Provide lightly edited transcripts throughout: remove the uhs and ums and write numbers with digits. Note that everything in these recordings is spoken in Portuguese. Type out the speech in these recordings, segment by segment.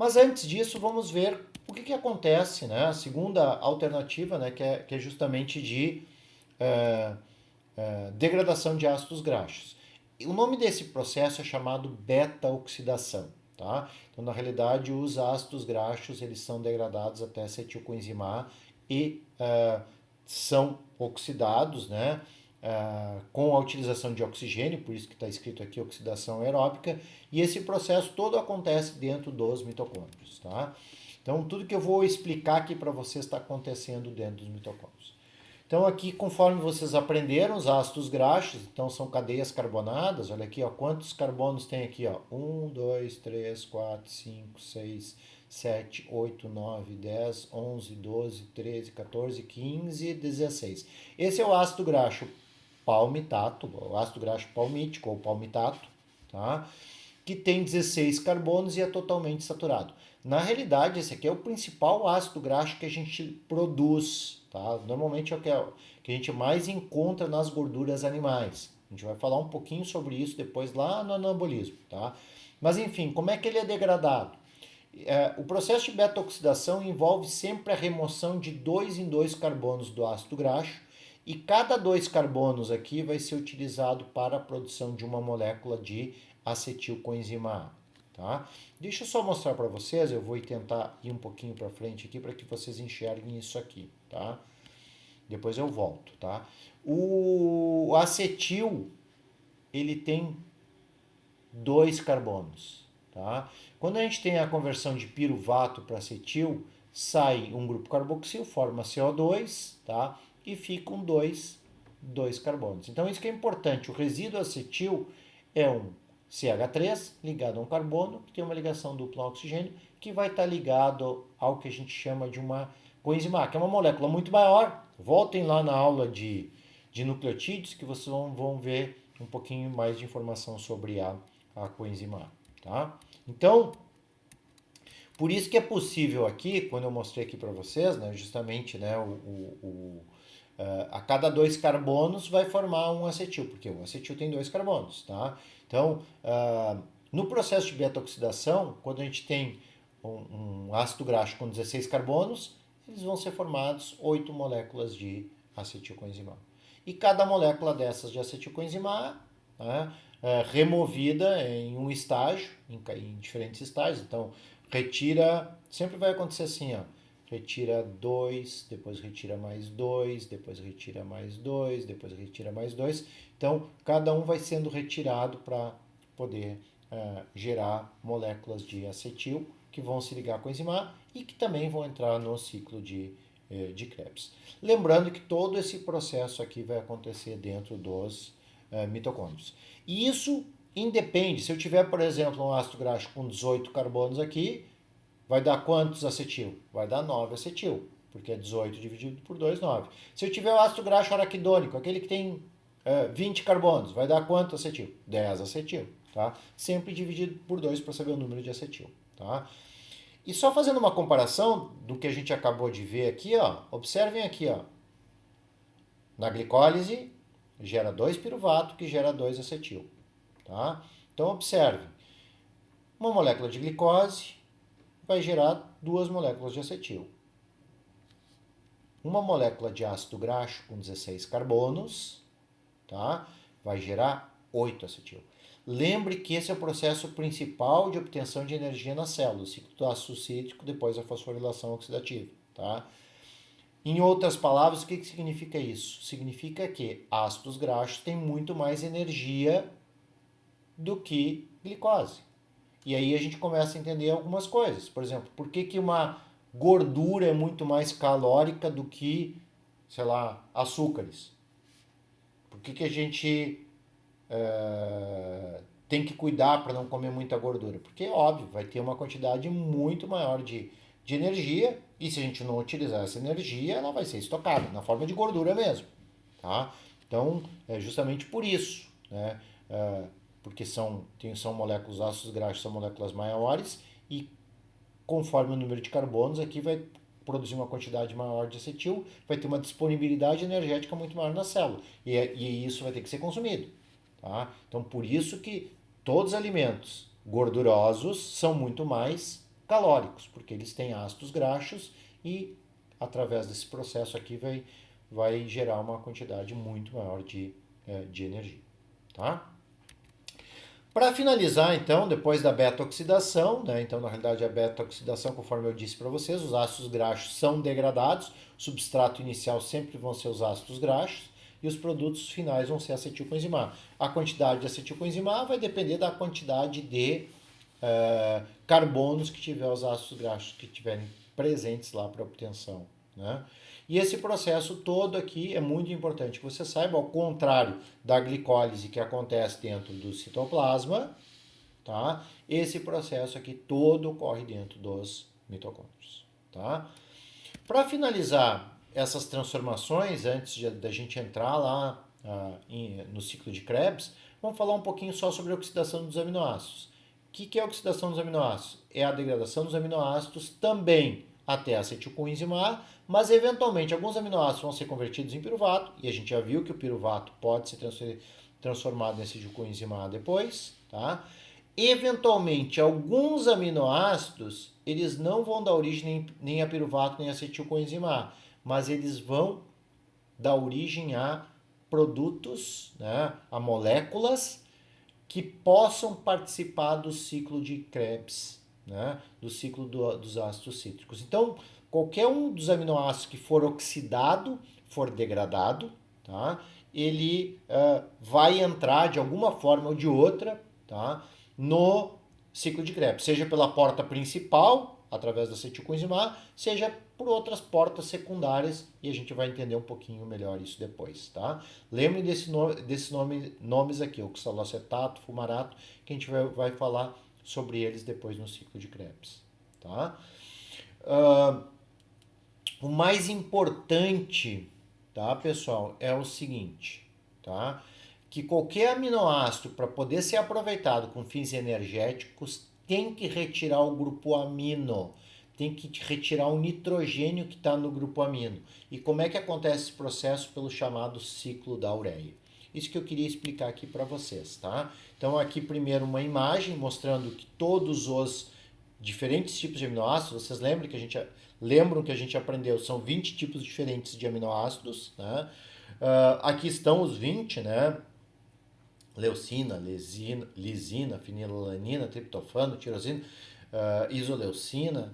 Mas antes disso, vamos ver o que acontece, né? A segunda alternativa, né, que é justamente de eh, degradação de ácidos graxos. E o nome desse processo é chamado beta-oxidação, tá? Então, na realidade, os ácidos graxos eles são degradados até acetilcoenzima A e são oxidados, né? Com a utilização de oxigênio, por isso que está escrito aqui oxidação aeróbica, e esse processo todo acontece dentro dos mitocôndrios, tá? Então, tudo que eu vou explicar aqui para vocês está acontecendo dentro dos mitocôndrios. Então aqui, conforme vocês aprenderam, os ácidos graxos, então são cadeias carbonadas. Olha aqui, ó, quantos carbonos tem aqui, ó? 1, 2, 3, 4, 5, 6, 7, 8, 9, 10, 11, 12, 13, 14, 15, 16. Esse é o ácido graxo palmitato, o ácido graxo palmítico ou palmitato, tá? Que tem 16 carbonos e é totalmente saturado. Na realidade, esse aqui é o principal ácido graxo que a gente produz, tá? Normalmente é o que a gente mais encontra nas gorduras animais. A gente vai falar um pouquinho sobre isso depois lá no anabolismo, tá? Mas enfim, como é que ele é degradado? O processo de beta-oxidação envolve sempre a remoção de 2 em 2 carbonos do ácido graxo e cada 2 carbonos aqui vai ser utilizado para a produção de uma molécula de acetilcoenzima A. Tá? Deixa eu só mostrar para vocês, eu vou tentar ir um pouquinho para frente aqui para que vocês enxerguem isso aqui, tá? Depois eu volto, tá? O acetil, ele tem 2 carbonos, tá? Quando a gente tem a conversão de piruvato para acetil, sai um grupo carboxil, forma CO2, tá? E ficam dois carbonos. Então isso que é importante, o resíduo acetil é um CH3 ligado a um carbono, que tem uma ligação dupla ao oxigênio, que vai estar ligado ao que a gente chama de uma coenzima A, que é uma molécula muito maior. Voltem lá na aula de nucleotídeos que vocês vão ver um pouquinho mais de informação sobre a coenzima A. Tá? Então, por isso que é possível aqui, quando eu mostrei aqui para vocês, né, justamente né, a cada 2 carbonos vai formar um acetil, porque o acetil tem 2 carbonos. Tá? Então, no processo de beta-oxidação, quando a gente tem um ácido graxo com 16 carbonos, eles vão ser formados 8 moléculas de acetilcoenzima. E cada molécula dessas de acetilcoenzima né, removida em um estágio, em diferentes estágios. Então, retira, sempre vai acontecer assim, ó. Retira 2, depois retira mais 2, depois retira mais 2, depois retira mais 2. Então, cada um vai sendo retirado para poder gerar moléculas de acetil que vão se ligar com a enzima A e que também vão entrar no ciclo de Krebs. Lembrando que todo esse processo aqui vai acontecer dentro dos mitocôndrios. E isso independe, se eu tiver, por exemplo, um ácido graxo com 18 carbonos aqui, vai dar quantos acetil? Vai dar 9 acetil, porque é 18 dividido por 2, 9. Se eu tiver o ácido graxo araquidônico, aquele que tem 20 carbonos, vai dar quanto acetil? 10 acetil, tá? Sempre dividido por 2 para saber o número de acetil, tá? E só fazendo uma comparação do que a gente acabou de ver aqui, ó, observem aqui, ó, na glicólise gera 2 piruvato que gera 2 acetil, tá? Então observe, uma molécula de glicose vai gerar 2 moléculas de acetil. Uma molécula de ácido graxo com 16 carbonos, tá? Vai gerar 8 acetil. Lembre que esse é o processo principal de obtenção de energia na célula, o ciclo do ácido cítrico depois da fosforilação oxidativa, tá? Em outras palavras, o que significa isso? Significa que ácidos graxos têm muito mais energia do que glicose. E aí a gente começa a entender algumas coisas. Por exemplo, por que uma gordura é muito mais calórica do que, sei lá, açúcares? Por que a gente tem que cuidar para não comer muita gordura? Porque, óbvio, vai ter uma quantidade muito maior de energia e se a gente não utilizar essa energia, ela vai ser estocada na forma de gordura mesmo. Tá? Então, é justamente por isso, né? Porque são moléculas, ácidos graxos são moléculas maiores e conforme o número de carbonos aqui vai produzir uma quantidade maior de acetil, vai ter uma disponibilidade energética muito maior na célula e isso vai ter que ser consumido. Tá? Então, por isso que todos os alimentos gordurosos são muito mais calóricos, porque eles têm ácidos graxos e através desse processo aqui vai gerar uma quantidade muito maior de energia, tá? Para finalizar, então, depois da beta-oxidação, né? Então, na realidade, a beta-oxidação, conforme eu disse para vocês, os ácidos graxos são degradados, o substrato inicial sempre vão ser os ácidos graxos e os produtos finais vão ser acetilcoenzima A. A quantidade de acetilcoenzima A vai depender da quantidade de carbonos que tiver os ácidos graxos que tiverem presentes lá para obtenção, né? E esse processo todo aqui é muito importante que você saiba, ao contrário da glicólise que acontece dentro do citoplasma, tá? Esse processo aqui todo ocorre dentro dos mitocôndrios, tá? Para finalizar essas transformações, antes da gente entrar lá no ciclo de Krebs, vamos falar um pouquinho só sobre a oxidação dos aminoácidos. O que é a oxidação dos aminoácidos? É a degradação dos aminoácidos também até acetilcoenzima A, mas eventualmente alguns aminoácidos vão ser convertidos em piruvato, e a gente já viu que o piruvato pode ser transformado em acetilcoenzima A depois, tá? Eventualmente, alguns aminoácidos, eles não vão dar origem nem a piruvato nem a acetilcoenzima A, mas eles vão dar origem a produtos, né, a moléculas que possam participar do ciclo de Krebs, né, do ciclo dos ácidos cítricos. Então, qualquer um dos aminoácidos que for oxidado, for degradado, tá, ele vai entrar de alguma forma ou de outra, tá, no ciclo de Krebs, seja pela porta principal, através da acetilcoenzima A, seja por outras portas secundárias, e a gente vai entender um pouquinho melhor isso depois, tá? Lembrem desses nomes aqui, oxalocetato, fumarato, que a gente vai falar sobre eles depois no ciclo de Krebs, tá? O mais importante, tá, pessoal, é o seguinte, tá? Que qualquer aminoácido, para poder ser aproveitado com fins energéticos, tem que retirar o grupo amino, tem que retirar o nitrogênio que está no grupo amino. E como é que acontece esse processo? Pelo chamado ciclo da ureia. Isso que eu queria explicar aqui para vocês, tá? Então aqui primeiro uma imagem mostrando que todos os diferentes tipos de aminoácidos, vocês lembram que a gente aprendeu, são 20 tipos diferentes de aminoácidos, né? Aqui estão os 20, né? Leucina, lisina, fenilalanina, triptofano, tirosina, isoleucina,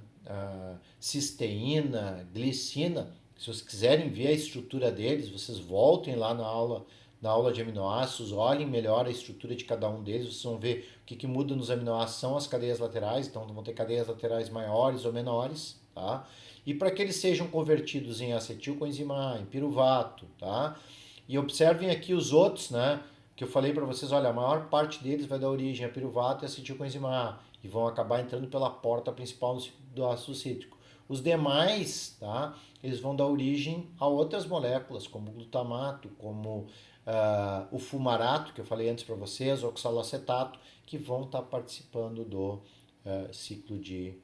cisteína, glicina. Se vocês quiserem ver a estrutura deles, vocês voltem lá na aula de aminoácidos, olhem melhor a estrutura de cada um deles, vocês vão ver o que muda nos aminoácidos são as cadeias laterais, então vão ter cadeias laterais maiores ou menores, tá? E para que eles sejam convertidos em acetilcoenzima A, em piruvato, tá? E observem aqui os outros, né? Que eu falei para vocês, olha, a maior parte deles vai dar origem a piruvato e acetilcoenzima A e vão acabar entrando pela porta principal do ácido cítrico. Os demais, tá? Eles vão dar origem a outras moléculas, como o glutamato, como o fumarato, que eu falei antes para vocês, o oxalacetato, que vão estar participando do ciclo de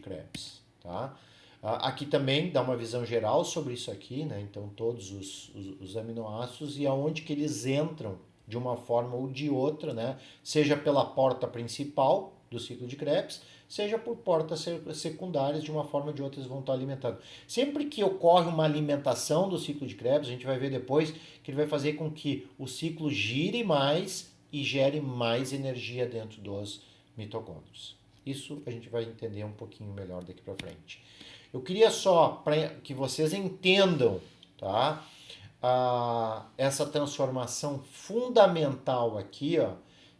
Krebs, tá? Aqui também dá uma visão geral sobre isso aqui, né? Então todos os aminoácidos e aonde que eles entram de uma forma ou de outra, né? Seja pela porta principal do ciclo de Krebs, seja por portas secundárias, de uma forma ou de outra eles vão estar alimentados. Sempre que ocorre uma alimentação do ciclo de Krebs, a gente vai ver depois que ele vai fazer com que o ciclo gire mais e gere mais energia dentro dos mitocôndrios. Isso a gente vai entender um pouquinho melhor daqui para frente. Eu queria só para que vocês entendam, tá? Essa transformação fundamental aqui, ó,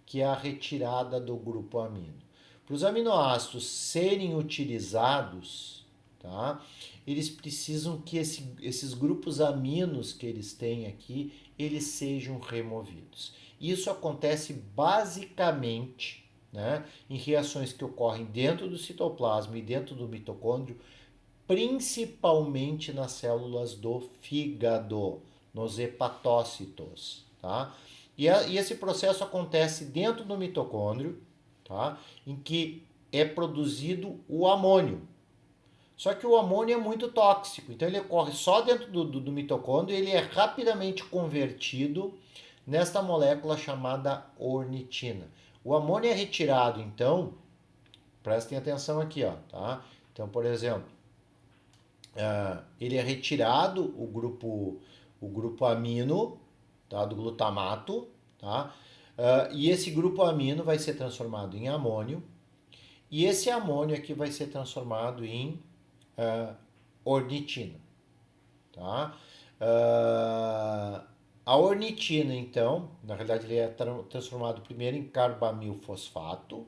que é a retirada do grupo amino. Para os aminoácidos serem utilizados, tá? Eles precisam que esses grupos aminos que eles têm aqui, eles sejam removidos. Isso acontece basicamente, né, em reações que ocorrem dentro do citoplasma e dentro do mitocôndrio, principalmente nas células do fígado, nos hepatócitos, tá? E esse processo acontece dentro do mitocôndrio, tá? Em que é produzido o amônio. Só que o amônio é muito tóxico, então ele ocorre só dentro do mitocôndrio e ele é rapidamente convertido nesta molécula chamada ornitina. O amônio é retirado, então, prestem atenção aqui, ó, tá? Então, por exemplo, ele é retirado o grupo amino, tá, do glutamato, tá? E esse grupo amino vai ser transformado em amônio, e esse amônio aqui vai ser transformado em ornitina, tá? A ornitina, então, na realidade ele é transformado primeiro em carbamilfosfato,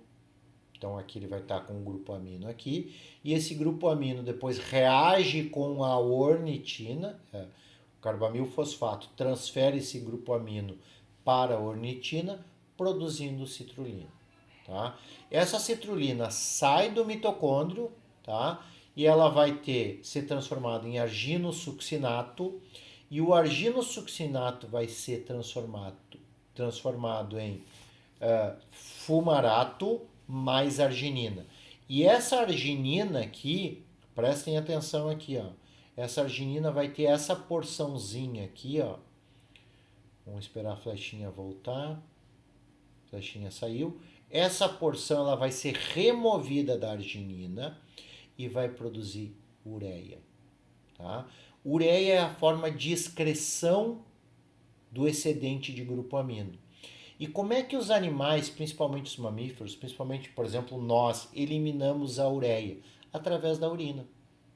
então aqui ele vai estar com um grupo amino aqui, e esse grupo amino depois reage com a ornitina, o carbamilfosfato transfere esse grupo amino para a ornitina, produzindo citrulina. Tá? Essa citrulina sai do mitocôndrio, tá? E ela vai ser transformada em arginosuccinato, e o arginosuccinato vai ser transformado em fumarato mais arginina. E essa arginina aqui, prestem atenção aqui, ó. Essa arginina vai ter essa porçãozinha aqui, ó. Vamos esperar a flechinha voltar. A flechinha saiu. Essa porção ela vai ser removida da arginina e vai produzir ureia. Tá? Ureia é a forma de excreção do excedente de grupo amino. E como é que os animais, principalmente os mamíferos, principalmente, por exemplo, nós, eliminamos a ureia? Através da urina.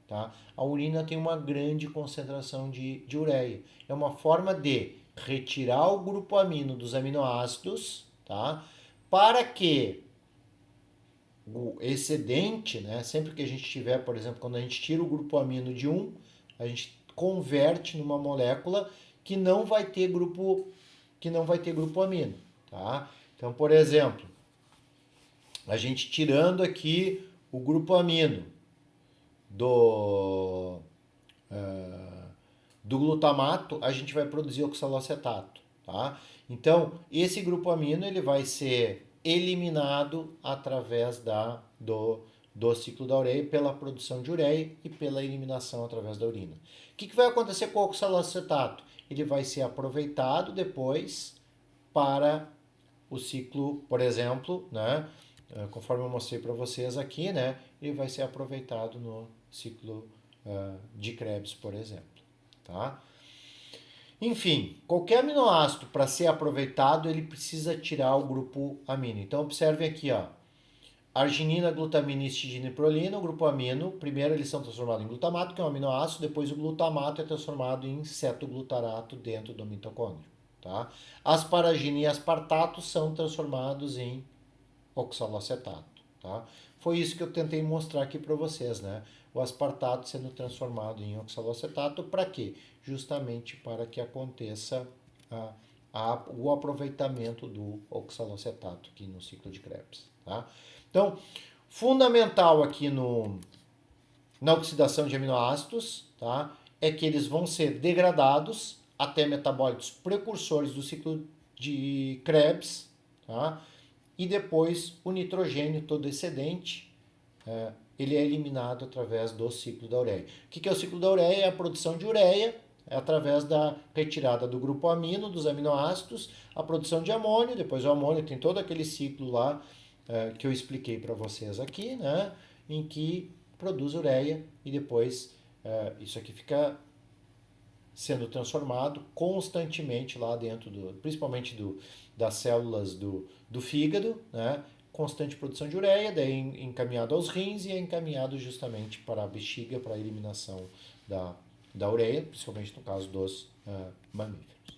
Tá? A urina tem uma grande concentração de ureia. É uma forma de retirar o grupo amino dos aminoácidos, tá? Para que o excedente, né, sempre que a gente tiver, por exemplo, quando a gente tira o grupo amino de um, a gente converte numa molécula que não vai ter grupo amino, tá? Então, por exemplo, a gente tirando aqui o grupo amino do glutamato, a gente vai produzir oxalocetato, tá? Então, esse grupo amino ele vai ser eliminado através do ciclo da ureia, pela produção de ureia e pela eliminação através da urina. O que vai acontecer com o oxalocetato? Ele vai ser aproveitado depois para o ciclo, por exemplo, né? Conforme eu mostrei para vocês aqui, né? Ele vai ser aproveitado no ciclo de Krebs, por exemplo. Tá? Enfim, qualquer aminoácido para ser aproveitado, ele precisa tirar o grupo amino. Então, observem aqui, ó. Arginina, glutamina, histidina e prolina, o grupo amino, primeiro eles são transformados em glutamato, que é um aminoácido, depois o glutamato é transformado em cetoglutarato dentro do mitocôndrio. Tá? Asparagina e aspartato são transformados em oxalocetato. Tá? Foi isso que eu tentei mostrar aqui para vocês, né? O aspartato sendo transformado em oxalocetato, para quê? Justamente para que aconteça o aproveitamento do oxalocetato aqui no ciclo de Krebs. Tá? Então, fundamental aqui na oxidação de aminoácidos, tá? É que eles vão ser degradados até metabólitos precursores do ciclo de Krebs, tá? E depois o nitrogênio todo excedente, ele é eliminado através do ciclo da ureia. O que é o ciclo da ureia? É a produção de ureia, através da retirada do grupo amino, dos aminoácidos, a produção de amônio, depois o amônio tem todo aquele ciclo lá que eu expliquei para vocês aqui, né? Em que produz ureia e depois isso aqui fica sendo transformado constantemente lá dentro, principalmente das células do fígado, né? Constante produção de ureia, daí encaminhado aos rins e é encaminhado justamente para a bexiga, para a eliminação da ureia, principalmente no caso dos mamíferos.